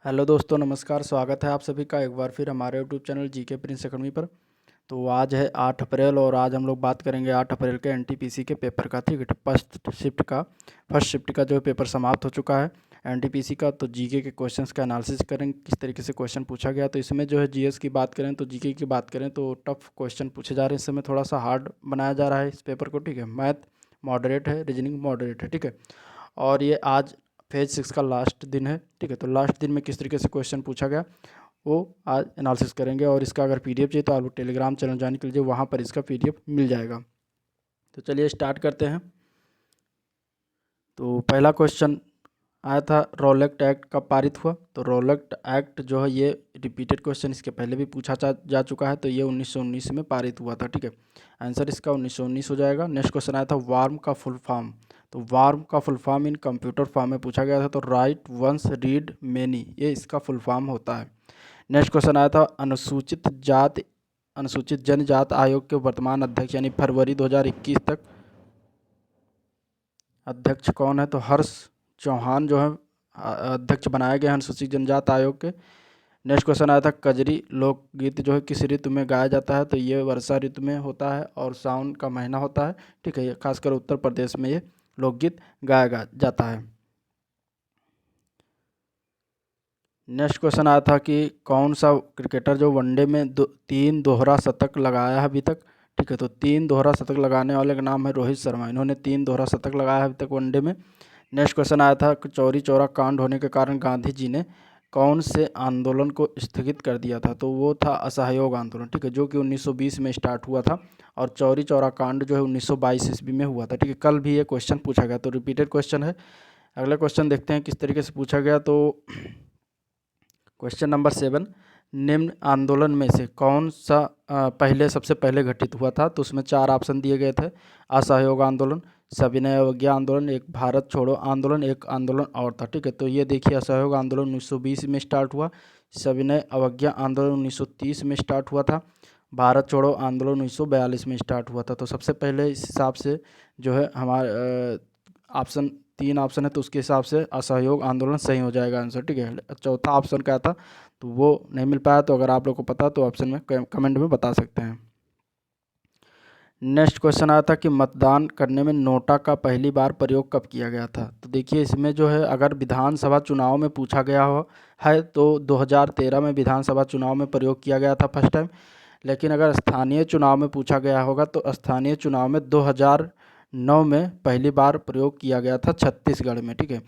Hello दोस्तों, नमस्कार। स्वागत है आप सभी का एक बार फिर हमारे YouTube channel GK Prince academy पर। तो आज है 8 अप्रैल और आज हम लोग बात करेंगे 8 अप्रैल के एनटीपीसी के पेपर का। ठीक है, फर्स्ट शिफ्ट का जो पेपर समाप्त हो चुका है एनटीपीसी का। तो जीके के क्वेश्चंस का एनालिसिस करेंगे, किस तरीके से क्वेश्चन पूछा गया। तो इसमें जो है जीएस की बात करें तो जीके की बात करें तो टफ क्वेश्चन पूछे जा रहे हैं। इस समय थोड़ा सा हार्ड बनाया जा रहा है इस पेपर को। ठीक है, मैथ मॉडरेट है, रीजनिंग मॉडरेट है। ठीक है, और ये आज फेज 6 का लास्ट दिन है। ठीक है, तो लास्ट दिन में किस तरीके से क्वेश्चन पूछा गया वो आज एनालिसिस करेंगे। और इसका अगर पीडीएफ चाहिए तो आप टेलीग्राम चैनल ज्वाइन कर लीजिए, वहाँ पर इसका पीडीएफ मिल जाएगा। तो चलिए स्टार्ट करते हैं। तो पहला क्वेश्चन आया था, रोलेक्ट एक्ट कब पारित हुआ। तो रोलेक्ट एक्ट जो है ये रिपीटेड क्वेश्चन इसके पहले भी पूछा जा चुका है। तो ये 1919 में पारित हुआ था। ठीक है, आंसर इसका 1919 हो जाएगा। नेक्स्ट क्वेश्चन आया था, वार्म का फुल फॉर्म। तो वार्म का full form in computer form में पूछा गया था। तो राइट वंस रीड मेनी, ये इसका फुल फॉर्म होता है। नेक्स्ट क्वेश्चन आया था, अनुसूचित जनजात आयोग के वर्तमान अध्यक्ष यानी फरवरी 2021 तक अध्यक्ष कौन है। तो हर्ष चौहान जो है अध्यक्ष बनाए गए हैं अनुसूचित जनजात आयोग के। नेक्स्ट क्वेश्चन आया था, कजरी लोकगीत जो है किस ऋतु में गाया जाता है। तो ये वर्षा ऋतु में होता है और सावन का महीना होता है। ठीक है, खासकर उत्तर प्रदेश में ये लोकगीत गाया जाता है। नेक्स्ट क्वेश्चन आया था कि कौन सा क्रिकेटर जो वनडे में 3 दोहरा शतक लगाया है अभी तक। ठीक है, तो 3 दोहरा शतक लगाने वाले का नाम है रोहित शर्मा। इन्होंने 3 दोहरा शतक लगाया है अभी तक वनडे में। नेक्स्ट क्वेश्चन आया था, चौरी चौरा कांड होने के कारण गांधी जी ने कौन से आंदोलन को स्थगित कर दिया था। तो वो था असहयोग आंदोलन। ठीक है, जो कि 1920 में स्टार्ट हुआ था और चौरी चौरा कांड जो है 1922 ईस्वी में हुआ था। ठीक है, कल भी ये क्वेश्चन पूछा गया, तो रिपीटेड क्वेश्चन है। अगला क्वेश्चन देखते हैं किस तरीके से पूछा गया। तो क्वेश्चन नंबर 7, निम्न आंदोलन में से कौन सा सबसे पहले घटित हुआ था। तो उसमें 4 ऑप्शन दिए गए थे, असहयोग आंदोलन, सविनय अवज्ञा आंदोलन, एक भारत छोड़ो आंदोलन, एक आंदोलन और था। ठीक है, तो ये देखिए, असहयोग आंदोलन 1920 में स्टार्ट हुआ, सविनय अवज्ञा आंदोलन 1930 में स्टार्ट हुआ था, भारत छोड़ो आंदोलन 1942 में स्टार्ट हुआ था। तो सबसे पहले इस हिसाब से जो है हमारे ऑप्शन 3 ऑप्शन है, तो उसके हिसाब से असहयोग आंदोलन सही हो जाएगा आंसर। ठीक है, चौथा ऑप्शन क्या था तो वो नहीं मिल पाया। तो अगर आप लोग को पता तो ऑप्शन में कमेंट में बता सकते हैं। नेक्स्ट क्वेश्चन आया था कि मतदान करने में नोटा का पहली बार प्रयोग कब किया गया था। तो देखिए, इसमें जो है अगर विधानसभा चुनाव में पूछा गया हो है तो 2013 में विधानसभा चुनाव में प्रयोग किया गया था फर्स्ट टाइम। लेकिन अगर स्थानीय चुनाव में पूछा गया होगा तो स्थानीय चुनाव में 2009 में पहली बार प्रयोग किया गया था छत्तीसगढ़ में। ठीक है,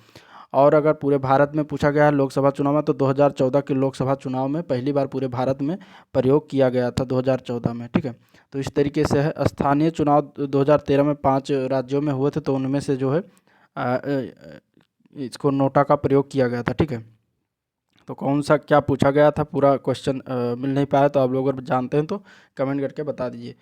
और अगर पूरे भारत में पूछा गया है लोकसभा चुनाव में तो 2014 के लोकसभा चुनाव में पहली बार पूरे भारत में प्रयोग किया गया था 2014 में। ठीक है, तो इस तरीके से है। स्थानीय चुनाव 2013 में 5 राज्यों में हुए थे, तो उनमें से जो है इसको नोटा का प्रयोग किया गया था। ठीक है, तो कौन सा क्या पूछा गया था पूरा क्वेश्चन मिल नहीं पाया, तो आप लोग अगर जानते हैं तो कमेंट करके बता दीजिए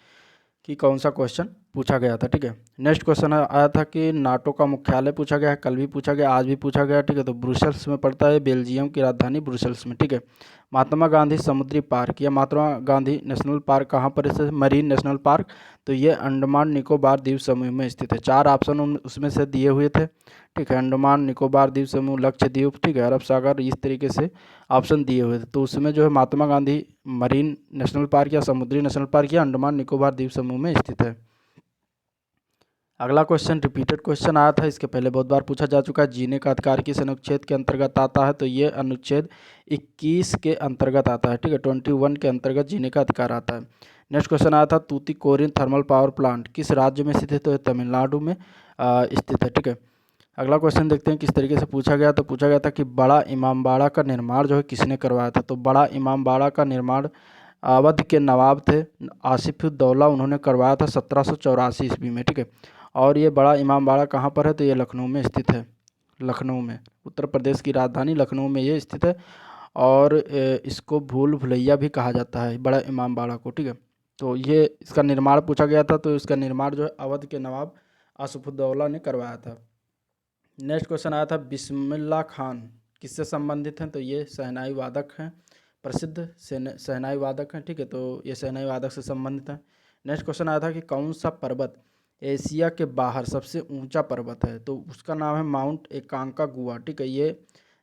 कि कौन सा क्वेश्चन पूछा गया था। ठीक है, नेक्स्ट क्वेश्चन आया था कि नाटो का मुख्यालय पूछा गया है, कल भी पूछा गया, आज भी पूछा गया। ठीक है, तो ब्रुसेल्स में पड़ता है, बेल्जियम की राजधानी ब्रुसेल्स में। ठीक है, महात्मा गांधी समुद्री पार्क या महात्मा गांधी नेशनल पार्क कहाँ पर स्थित है, मरीन नेशनल पार्क। तो ये अंडमान निकोबार द्वीप समूह में स्थित है। 4 ऑप्शन उसमें से दिए हुए थे। ठीक है, अंडमान निकोबार द्वीप समूह, लक्षद्वीप, ठीक है, अरब सागर, इस तरीके से ऑप्शन दिए हुए थे। तो उसमें जो है Mahatma Gandhi marine national park या समुद्री नेशनल पार्क या अंडमान निकोबार द्वीप समूह में स्थित है। अगला क्वेश्चन रिपीटेड क्वेश्चन आया था, इसके पहले बहुत बार पूछा जा चुका है, जीने का अधिकार किस अनुच्छेद के अंतर्गत आता है। तो ये अनुच्छेद 21 के अंतर्गत आता है। ठीक है, 21 के अंतर्गत जीने का अधिकार आता है। नेक्स्ट क्वेश्चन आया था, तूतीकोरिन थर्मल पावर प्लांट किस राज्य में स्थित है। तो तमिलनाडु में स्थित है। ठीक है, अगला क्वेश्चन देखते हैं किस तरीके से पूछा गया। तो पूछा गया था कि बड़ा इमामबाड़ा का निर्माण जो है किसने करवाया था। तो बड़ा इमामबाड़ा का निर्माण अवध के नवाब थे आसिफुद्दौला, उन्होंने करवाया था 1784 ईस्वी में। ठीक है, और ये बड़ा इमामबाड़ा कहाँ पर है। तो ये लखनऊ में स्थित है, लखनऊ में, उत्तर प्रदेश की राजधानी लखनऊ में ये स्थित है। और इसको भूल भुलैया भी कहा जाता है बड़ा इमामबाड़ा को। ठीक है, तो ये इसका निर्माण पूछा गया था, तो इसका निर्माण जो है अवध के नवाब आसिफुद्दौला ने करवाया था। नेक्स्ट क्वेश्चन आया था, बिस्मिल्लाह खान किससे संबंधित हैं। तो ये शहनाई वादक हैं, प्रसिद्ध शहनाई वादक हैं। ठीक है, तो ये शहनाई वादक से संबंधित हैं। नेक्स्ट क्वेश्चन आया था कि कौन सा पर्वत एशिया के बाहर सबसे ऊंचा पर्वत है। तो उसका नाम है माउंट एकांकागुआ। ठीक है, ये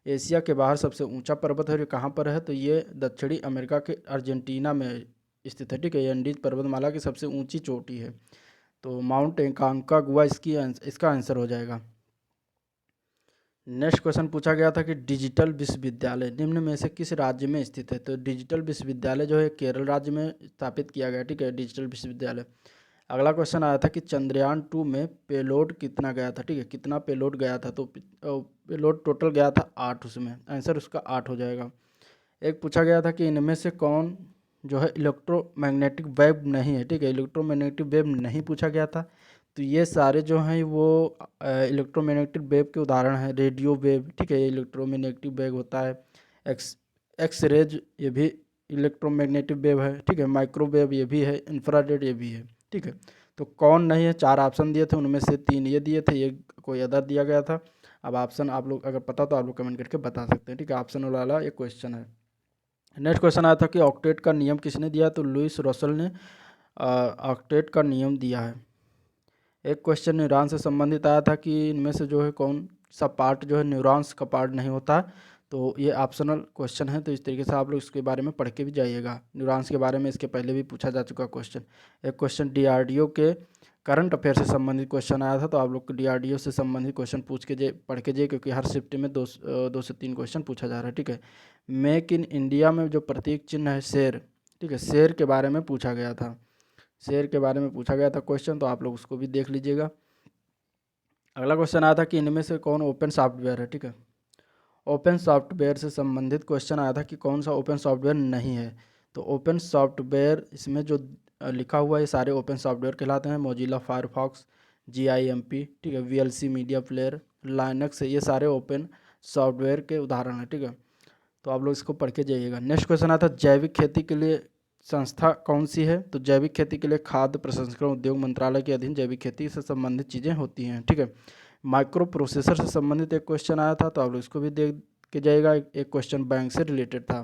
एशिया के बाहर सबसे ऊंचा पर्वत है, ये कहाँ पर है? तो ये दक्षिणी अमेरिका के अर्जेंटीना में स्थित है, ठीक है। ये एंडीज पर्वतमाला की सबसे ऊंची चोटी है। तो माउंट एकांकागुआ इसका आंसर हो जाएगा। नेक्स्ट क्वेश्चन पूछा गया था कि डिजिटल विश्वविद्यालय निम्न में से किस राज्य में स्थित है? तो डिजिटल विश्वविद्यालय जो है केरल राज्य में स्थापित किया गया, ठीक है, डिजिटल विश्वविद्यालय। अगला क्वेश्चन आया था कि चंद्रयान 2 में पेलोड कितना गया था, ठीक है, कितना पेलोड गया था? तो पेलोड टोटल गया था 8, उसमें आंसर उसका 8 हो जाएगा। एक पूछा गया था कि इनमें से कौन जो है इलेक्ट्रोमैग्नेटिक वेव नहीं है, ठीक है, इलेक्ट्रोमैग्नेटिक वेव नहीं पूछा गया था। तो ये सारे जो हैं वो इलेक्ट्रोमैग्नेटिक वेव के उदाहरण हैं। रेडियो वेव, ठीक है, ये इलेक्ट्रोमैग्नेटिक वेव होता है। एक्स रेज ये भी इलेक्ट्रोमैग्नेटिक वेव है, ठीक है। माइक्रोवेव ये भी है, इंफ्रारेड ये भी है, ठीक है। तो कौन नहीं है? 4 ऑप्शन दिए थे, उनमें से 3 ये दिए थे, ये कोई अदर दिया गया था। अब ऑप्शन आप लोग अगर पता तो आप लोग कमेंट करके बता सकते हैं, ठीक है। ऑप्शन वाला ये क्वेश्चन है। नेक्स्ट क्वेश्चन आया था कि ऑक्टेट का नियम किसने दिया? तो लुइस रसल ने ऑक्टेट का नियम दिया है। एक क्वेश्चन न्यूरॉन से संबंधित आया था कि इनमें से जो है कौन सा पार्ट जो है न्यूरॉन्स का पार्ट नहीं होता। तो ये ऑप्शनल क्वेश्चन है, तो इस तरीके से आप लोग इसके बारे में पढ़ के भी जाइएगा। न्यूरॉन्स के बारे में इसके पहले भी पूछा जा चुका क्वेश्चन। एक क्वेश्चन डीआरडीओ के करंट अफेयर से संबंधित क्वेश्चन आया था, तो आप लोग को डीआरडीओ से संबंधित क्वेश्चन पूछ के पढ़ के जाइए, क्योंकि हर शिफ्ट में 2 से 3 क्वेश्चन पूछा जा रहा है, ठीक है। मेक इन इंडिया में जो प्रतीक चिन्ह है शेर, ठीक है, शेर के बारे में पूछा गया था। शेयर के बारे में पूछा गया था क्वेश्चन, तो आप लोग उसको भी देख लीजिएगा। अगला क्वेश्चन आया था कि इनमें से कौन ओपन सॉफ्टवेयर है, ठीक है। ओपन सॉफ्टवेयर से संबंधित क्वेश्चन आया था कि कौन सा ओपन सॉफ्टवेयर नहीं है। तो ओपन सॉफ्टवेयर इसमें जो लिखा हुआ है ये सारे ओपन सॉफ्टवेयर कहलाते हैं। मोजिला फायरफॉक्स, GIMP, ठीक है, VLC मीडिया प्लेयर, लाइनक्स, ये सारे ओपन सॉफ्टवेयर के उदाहरण हैं, ठीक है। तो आप लोग इसको पढ़ के जाइएगा। नेक्स्ट क्वेश्चन आता है जैविक खेती के लिए संस्था कौन सी है? तो जैविक खेती के लिए खाद्य प्रसंस्करण उद्योग मंत्रालय के अधीन जैविक खेती से संबंधित चीज़ें होती हैं, ठीक है। माइक्रो प्रोसेसर से संबंधित एक क्वेश्चन आया था, तो आप लोग इसको भी देख के जाइएगा। एक क्वेश्चन बैंक से रिलेटेड था।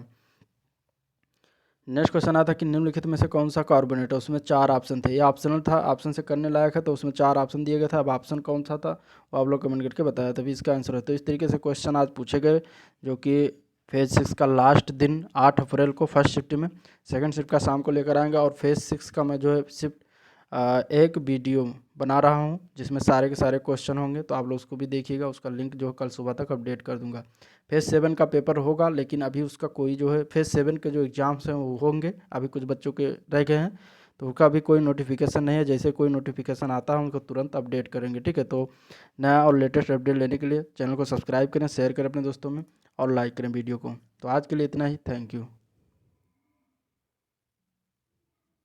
नेक्स्ट क्वेश्चन आया था कि निम्नलिखित में से कौन सा कार्बोनेट है? उसमें 4 ऑप्शन थे, ये ऑप्शनल था, ऑप्शन से करने लायक है, तो उसमें 4 ऑप्शन दिए गए थे। अब ऑप्शन कौन सा था वो आप लोग कमेंट करके बताया, तभी इसका आंसर है। तो इस तरीके से क्वेश्चन आज पूछे गए, जो कि फेज़ 6 का लास्ट दिन 8 अप्रैल को फर्स्ट शिफ्ट में, सेकंड शिफ्ट का शाम को लेकर आएंगे। और फेज़ 6 का मैं जो है शिफ्ट एक वीडियो बना रहा हूँ जिसमें सारे के सारे क्वेश्चन होंगे, तो आप लोग उसको भी देखिएगा। उसका लिंक जो कल सुबह तक अपडेट कर दूंगा। फेज़ 7 का पेपर होगा, लेकिन अभी उसका कोई जो है फेज़ 7 के जो एग्ज़ाम्स हैं वो होंगे, अभी कुछ बच्चों के रह गए हैं, तो उनका अभी कोई नोटिफिकेशन नहीं है। जैसे कोई नोटिफिकेशन आता है उनको तुरंत अपडेट करेंगे, ठीक है। तो नया और लेटेस्ट अपडेट लेने के लिए चैनल को सब्सक्राइब करें, शेयर करें अपने दोस्तों में, और लाइक करें वीडियो को। तो आज के लिए इतना ही, थैंक यू।